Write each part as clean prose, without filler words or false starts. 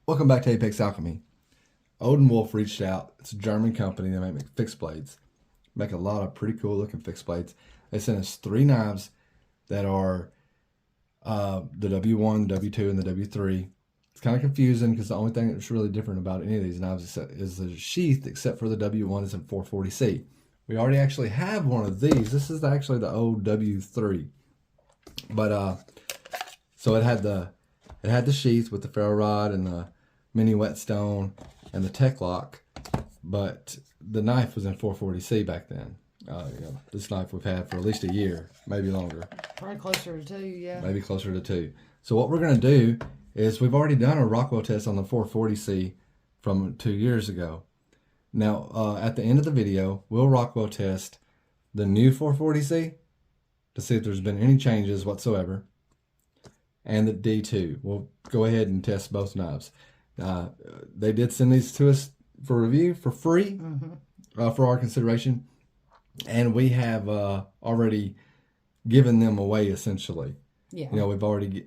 Welcome back to Apex Alchemy. Odenwolf reached out. It's a German company. They make fixed blades. Make a lot of pretty cool looking fixed blades. They sent us 3 knives that are the W1, the W2, and the W3. It's kind of confusing because the only thing that's really different about any of these knives is the sheath, except for the W1 is in 440C. We already actually have one of these. This is actually the old W3. But so it had the sheath with the ferro rod and the mini whetstone and the teklock, but the knife was in 440C back then. This knife we've had for at least a year, maybe longer. Probably closer to 2, yeah. Maybe closer to 2. So what we're going to do is we've already done a Rockwell test on the 440C from 2 years ago. Now, at the end of the video, we'll Rockwell test the new 440C to see if there's been any changes whatsoever, and the D2. We'll go ahead and test both knives. They did send these to us for review for free, for our consideration, and we have already given them away essentially. Yeah. You know, we've already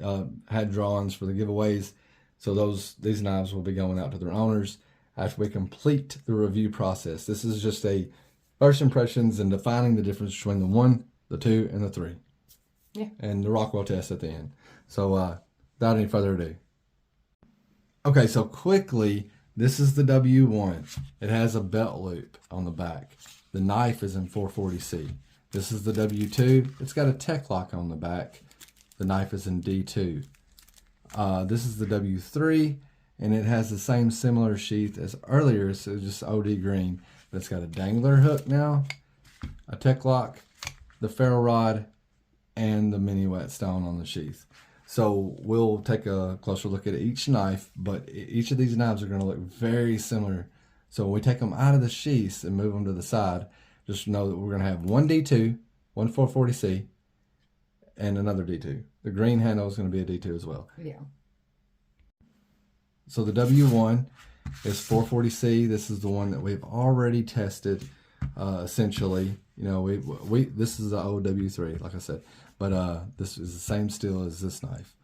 had drawings for the giveaways, so these knives will be going out to their owners after we complete the review process. This is just a first impressions and defining the difference between the 1, the 2, and the 3. Yeah. And the Rockwell test at the end. So without any further ado. Okay, so quickly, this is the W1. It has a belt loop on the back. The knife is in 440C. This is the W2. It's got a teklock on the back. The knife is in D2. This is the W3, and it has the same similar sheath as earlier, so just OD green. But it's got a dangler hook now, a teklock, the ferro rod, and the mini whetstone on the sheath. So we'll take a closer look at each knife, but each of these knives are going to look very similar. So when we take them out of the sheaths and move them to the side, just know that we're going to have one D2, one 440C, and another D2. The green handle is going to be a D2 as well. Yeah. So the W1 is 440C. This is the one that we've already tested, essentially. You know, this is the old W3, like I said. But this is the same steel as this knife,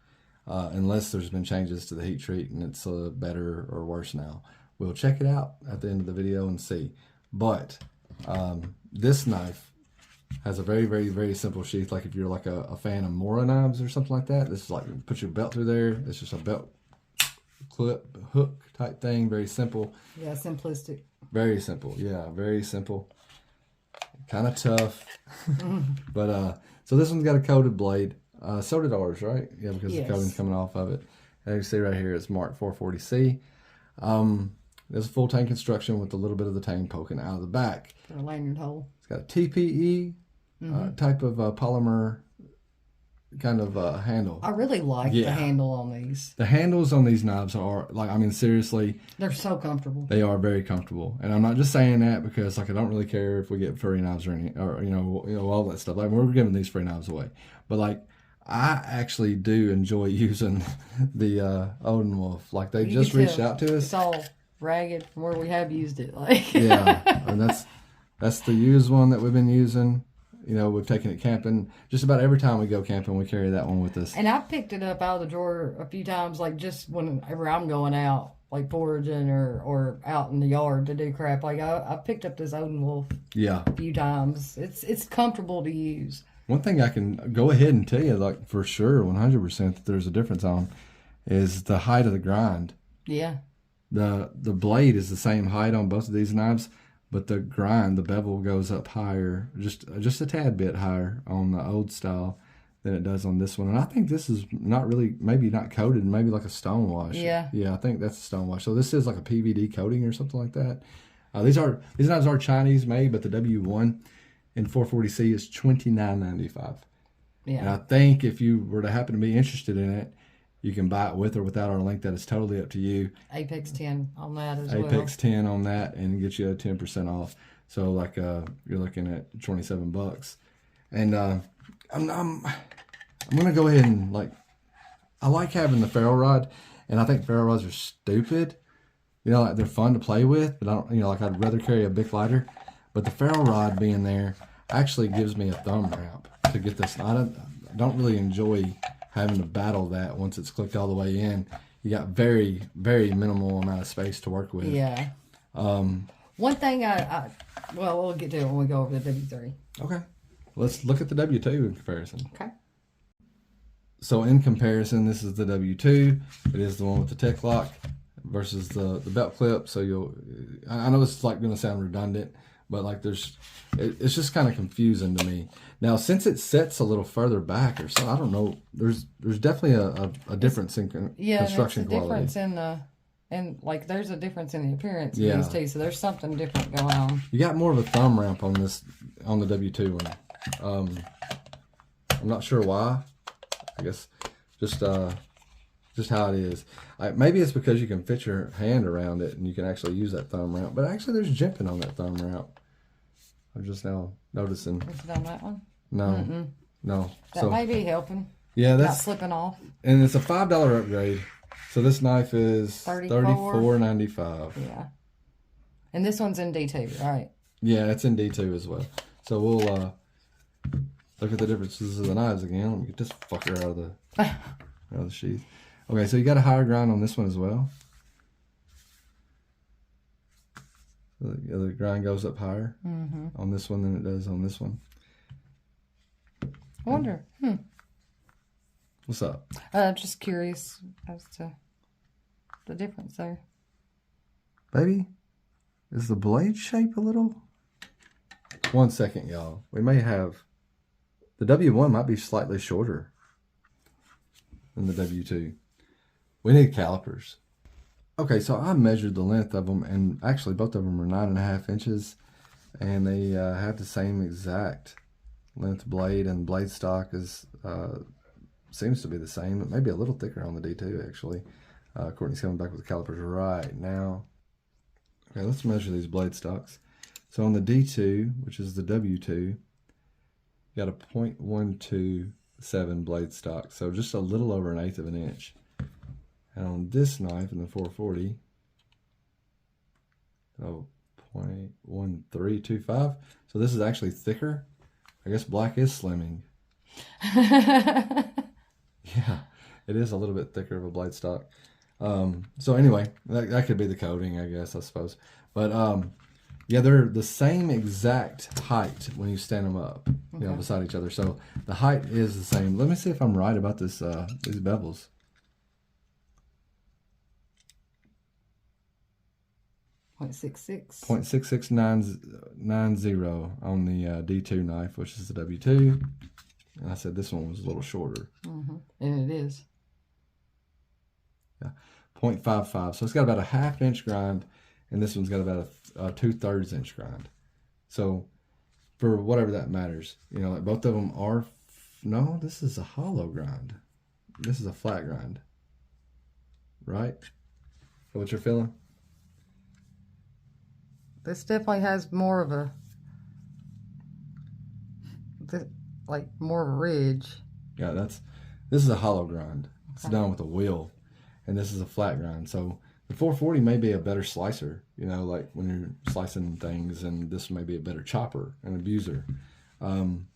unless there's been changes to the heat treat and it's better or worse now. We'll check it out at the end of the video and see. But this knife has a very, very, very simple sheath. Like if you're like a fan of Mora knives or something like that, this is like you put your belt through there. It's just a belt clip hook type thing. Very simple. Yeah, simplistic. Very simple. Yeah, very simple. Kind of tough, but so this one's got a coated blade. So did ours, right? Yeah, because the coating's coming off of it. And you see right here, it's marked 440C. There's a full tank construction with a little bit of the tang poking out of the back. A lanyard hole. It's got a TPE type of polymer kind of handle. I really like the handle on these. The handles on these knives are like, I mean, seriously. They're so comfortable. They are very comfortable. And I'm not just saying that because like I don't really care if we get furry knives or any, or you know all that stuff. Like we're giving these free knives away. But like I actually do enjoy using the Odenwolf. Like they just reached out to us. It's all ragged from where we have used it. Like yeah, and that's the used one that we've been using. You know, we've taken it camping. Just about every time we go camping, we carry that one with us. And I've picked it up out of the drawer a few times, like just whenever I'm going out, like foraging or out in the yard to do crap. Like I picked up this Odenwolf a few times. It's comfortable to use. One thing I can go ahead and tell you, like for sure, 100% that there's a difference on, is the height of the grind. Yeah. The blade is the same height on both of these knives, but the grind, the bevel goes up higher, just a tad bit higher on the old style than it does on this one. And I think this is not really, maybe not coated, maybe like a stone wash. Yeah. Yeah, I think that's a stone wash. So this is like a PVD coating or something like that. These knives are Chinese made, but the W1 in 440C is $29.95. Yeah. And I think if you were to happen to be interested in it, you can buy it with or without our link. That is totally up to you. Apex 10 on that as well. Apex 10 on that and get you a 10% off. So like you're looking at $27. And I'm gonna go ahead and I like having the ferro rod, and I think ferro rods are stupid. You know, like they're fun to play with, but I don't. You know, like I'd rather carry a big lighter. But the ferro rod being there actually gives me a thumb ramp to get this. I don't really enjoy having to battle that once it's clicked all the way in. you got very, very minimal amount of space to work with. Yeah. One thing well, we'll get to it when we go over the W3. Okay. Let's look at the W2 in comparison. Okay. So in comparison, this is the W2. It is the one with the teklock versus the belt clip. So I know it's like going to sound redundant, but like it's just kind of confusing to me. Now, since it sets a little further back or so, I don't know, there's definitely a difference in construction quality. Difference there's a difference in the appearance of these two. So there's something different going on. You got more of a thumb ramp on the W2 one. I'm not sure why. I guess just how it is. Maybe it's because you can fit your hand around it and you can actually use that thumb ramp. But actually, there's jimping on that thumb ramp. I'm just now noticing. Is it on that one? No, no. That may be helping. Yeah, that's not slipping off. And it's a $5 upgrade. So this knife is $34.95. Yeah. And this one's in D2, right? Yeah, it's in D2 as well. So we'll look at the differences of the knives again. Let me get this fucker out of the sheath. Okay, so you got a higher grind on this one as well. The other grind goes up higher on this one than it does on this one. I wonder. What's up? Just curious as to the difference there. Baby, is the blade shape a little? 1 second, y'all. We may have... The W1 might be slightly shorter than the W2. We need calipers. Okay, so I measured the length of them, and actually both of them are 9.5 inches, and they have the same exact length blade, and blade stock is seems to be the same. It may be a little thicker on the D2 actually. Courtney's coming back with the calipers right now. Okay, let's measure these blade stocks. So on the D2, which is the W2, you got a 0.127 blade stock, so just a little over 1/8 of an inch. And on this knife in the 440, 0.1325. So this is actually thicker. I guess black is slimming. Yeah, it is a little bit thicker of a blade stock. So anyway, that could be the coating, I guess, I suppose. But yeah, they're the same exact height when you stand them up, you know, beside each other. So the height is the same. Let me see if I'm right about this. These bevels. 0.66. 0.6690 on the D2 knife, which is the W2. And I said this one was a little shorter. And it is. Yeah, 0.55. So it's got about a 1/2 inch grind, and this one's got about a 2/3 inch grind. So for whatever that matters, you know, like both of them are. No, this is a hollow grind. This is a flat grind. Right? Is that what you're feeling? This definitely has more of a, more of a ridge. Yeah, this is a hollow grind. It's done with a wheel, and this is a flat grind. So the 440 may be a better slicer, you know, like when you're slicing things, and this may be a better chopper and abuser. Kind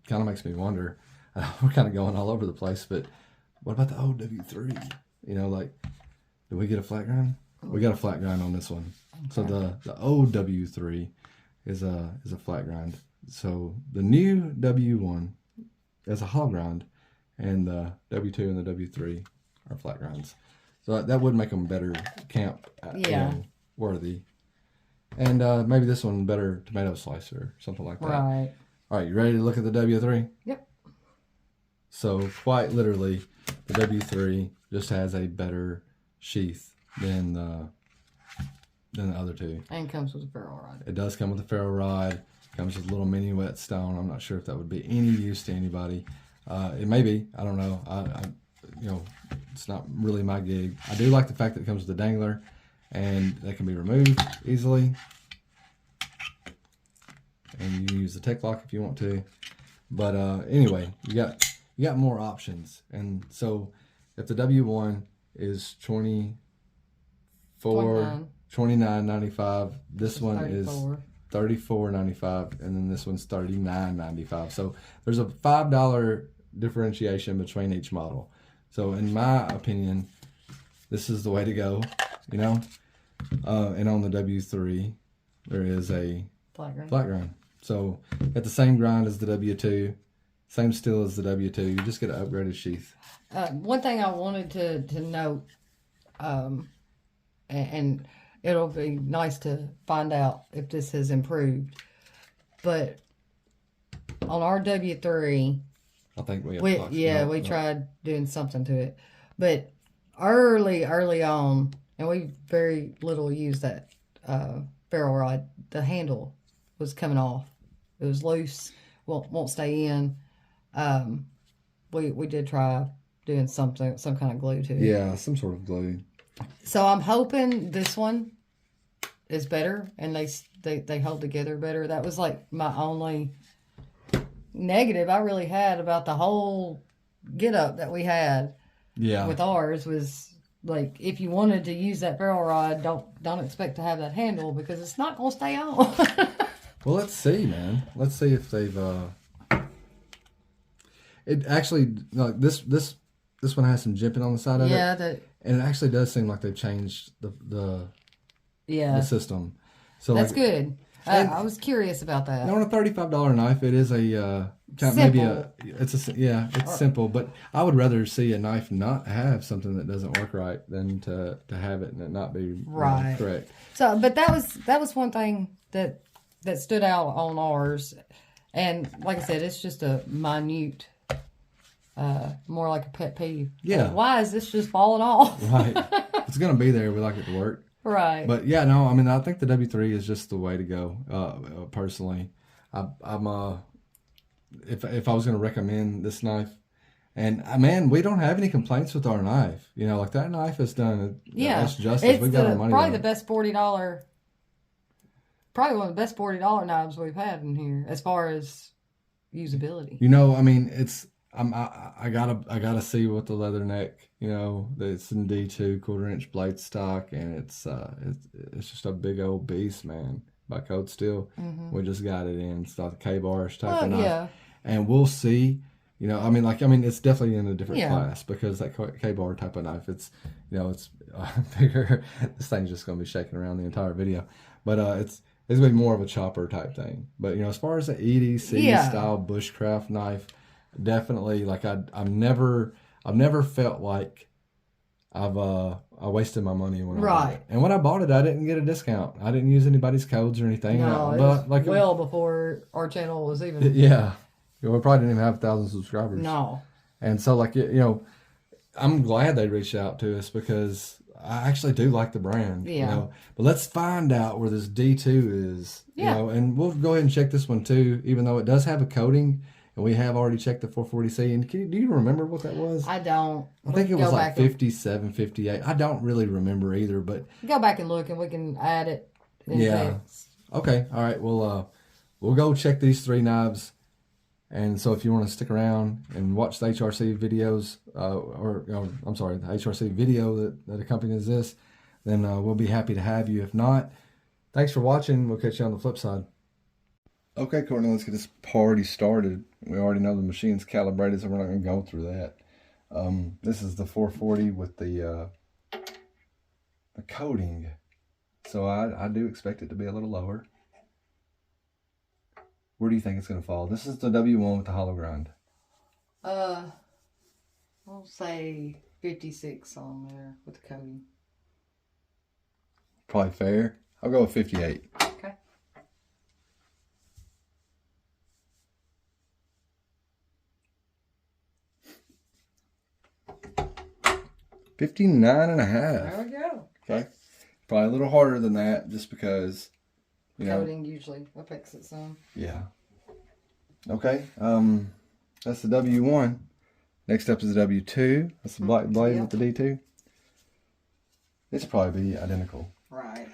of makes me wonder. We're kind of going all over the place, but what about the OW3? You know, like, did we get a flat grind? We got a flat grind on this one. So the OW3 is a flat grind. So the new W1 is a hollow grind, and the W2 and the W3 are flat grinds. So that would make them better camp worthy. And maybe this one better tomato slicer, something like that. Right. All right, you ready to look at the W3? Yep. So quite literally, the W3 just has a better sheath than the other two. And comes with a ferro rod. It does come with a ferro rod. Comes with a little mini whetstone. I'm not sure if that would be any use to anybody. It may be. I don't know. You know, it's not really my gig. I do like the fact that it comes with a dangler, and that can be removed easily. And you can use the teklock if you want to. But anyway, you got more options. And so if the W1 is $29.95, this one is $34.95, and then this one's $39.95. So there's a $5 differentiation between each model. So in my opinion, this is the way to go, you know. And on the W3, there is a flat grind. So at the same grind as the W2, same steel as the W2, you just get an upgraded sheath. One thing I wanted to note, and it'll be nice to find out if this has improved, but on our W3, I think we tried doing something to it, but early on, and we very little used that ferro rod. The handle was coming off. It was loose. Won't stay in. We did try doing some kind of glue to it. Yeah, some sort of glue. So I'm hoping this one is better and they hold together better. That was like my only negative I really had about the whole get up that we had. Yeah. With ours was like, if you wanted to use that ferro rod, don't expect to have that handle because it's not gonna stay on. Well, let's see, man. Let's see if they've. It actually, like this one has some jimping on the side of it. Yeah, and it actually does seem like they've changed the system. So that's good. I was curious about that. On a $35 knife, it is a it's simple, but I would rather see a knife not have something that doesn't work right than to have it and it not be correct. So, but that was one thing that stood out on ours, and like I said, it's just a minute, more like a pet peeve. Yeah. Like, why is this just falling off? Right. It's gonna be there. We like it to work. Right. But yeah, no, I mean, I think the W3 is just the way to go. Personally, I'm if I was going to recommend this knife, and man, we don't have any complaints with our knife. You know, like that knife has done us justice. We got our money. Probably the best $40. Probably one of the best $40 knives we've had in here as far as usability. You know, I mean, I gotta see what the leather neck. You know, it's in D2 1/4-inch blade stock, and it's just a big old beast, man. By Cold Steel, we just got it in. It's like the K-bars type of knife, yeah. And we'll see. You know, I mean, it's definitely in a different class because that K-bar type of knife, it's bigger. This thing's just gonna be shaking around the entire video, but it's gonna be more of a chopper type thing. But you know, as far as the EDC style bushcraft knife, definitely, like I've never felt like I wasted my money when I bought it. And when I bought it, I didn't get a discount. I didn't use anybody's codes or anything. No, it was like well before our channel was even. Yeah, we probably didn't even have 1,000 subscribers. No. And so, like, you know, I'm glad they reached out to us because I actually do like the brand. Yeah. You know? But let's find out where this D2 is. Yeah. You know, and we'll go ahead and check this one too, even though it does have a coating. And we have already checked the 440C. And do you remember what that was? I don't. I think it was like 57, 58. I don't really remember either, but... Go back and look and we can add it. Yeah. Okay. All right. We'll go check these 3 knives. And so if you want to stick around and watch the HRC videos, the HRC video that accompanies this, then we'll be happy to have you. If not, thanks for watching. We'll catch you on the flip side. Okay, Courtney, let's get this party started. We already know the machine's calibrated, so we're not going to go through that. This is the 440 with the coating. So I do expect it to be a little lower. Where do you think it's going to fall? This is the W1 with the hollow grind. I'll say 56 on there with the coating. Probably fair. I'll go with 58. Okay. $59.50. There we go. Okay. Probably a little harder than that just because, you know. Coating usually affects it some. Yeah. Okay. That's the W1. Next up is the W2. That's the black blade with the D2. This will probably be identical. Right.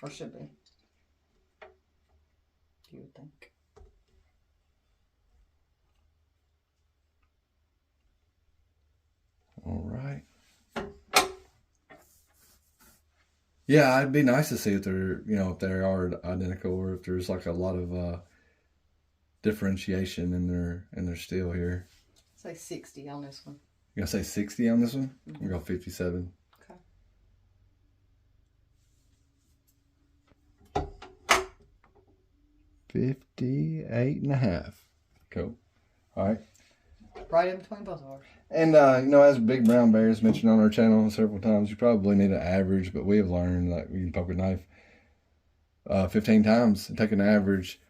Or should be. You would think. All right. Yeah, it'd be nice to see if they're, if they are identical or if there's like a lot of differentiation in their steel here. Say 60 on this one. You gonna say 60 on this one? I'm gonna go 57. Okay. 58.5. Cool. All right. Right in between both of ours. And, as Big Brown Bear has mentioned on our channel several times, you probably need an average, but we have learned that you can poke a knife 15 times and take an average,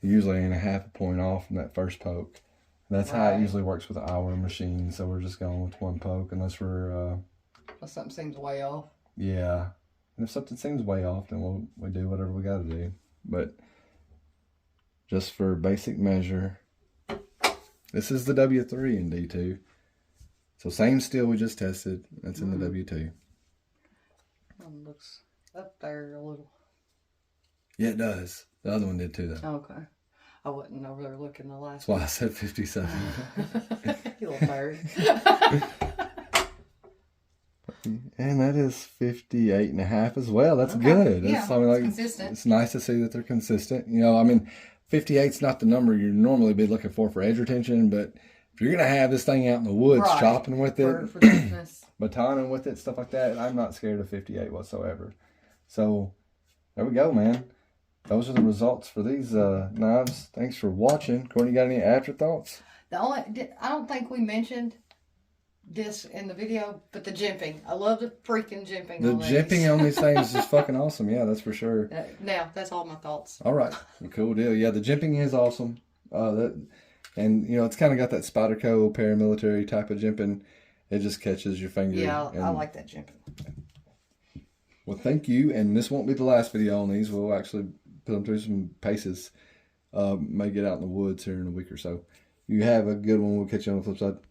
usually ain't a half a point off from that first poke. And that's how it usually works with our machine. So we're just going with one poke unless we're... unless something seems way off. Yeah. And if something seems way off, then we do whatever we got to do. But just for basic measure, this is the W3 in D2. So same steel we just tested. That's in the W2. One looks up there a little. Yeah, it does. The other one did too, though. Okay. I wasn't over there looking the last That's why I said 57. You little bird. And that is 58.5 as well. That's Okay. good. Yeah, That's, I mean, like, consistent. It's nice to see that they're consistent. 58's not the number you normally be looking for edge retention, but if you're going to have this thing out in the woods, chopping with it, for thickness. batoning with it, stuff like that, I'm not scared of 58 whatsoever. So, there we go, man. Those are the results for these knives. Thanks for watching. Courtney, got any afterthoughts? I don't think we mentioned this in the video, but the jimping. I love the freaking jimping. The jimping on these things is just fucking awesome. Yeah, that's for sure. Now, that's all my thoughts. All right. Cool deal. Yeah, the jimping is awesome. And it's kind of got that Spyderco paramilitary type of jimping. It just catches your finger. Yeah, I like that jimping. Well, thank you. And this won't be the last video on these. We'll actually put them through some paces. May get out in the woods here in a week or so. You have a good one. We'll catch you on the flip side.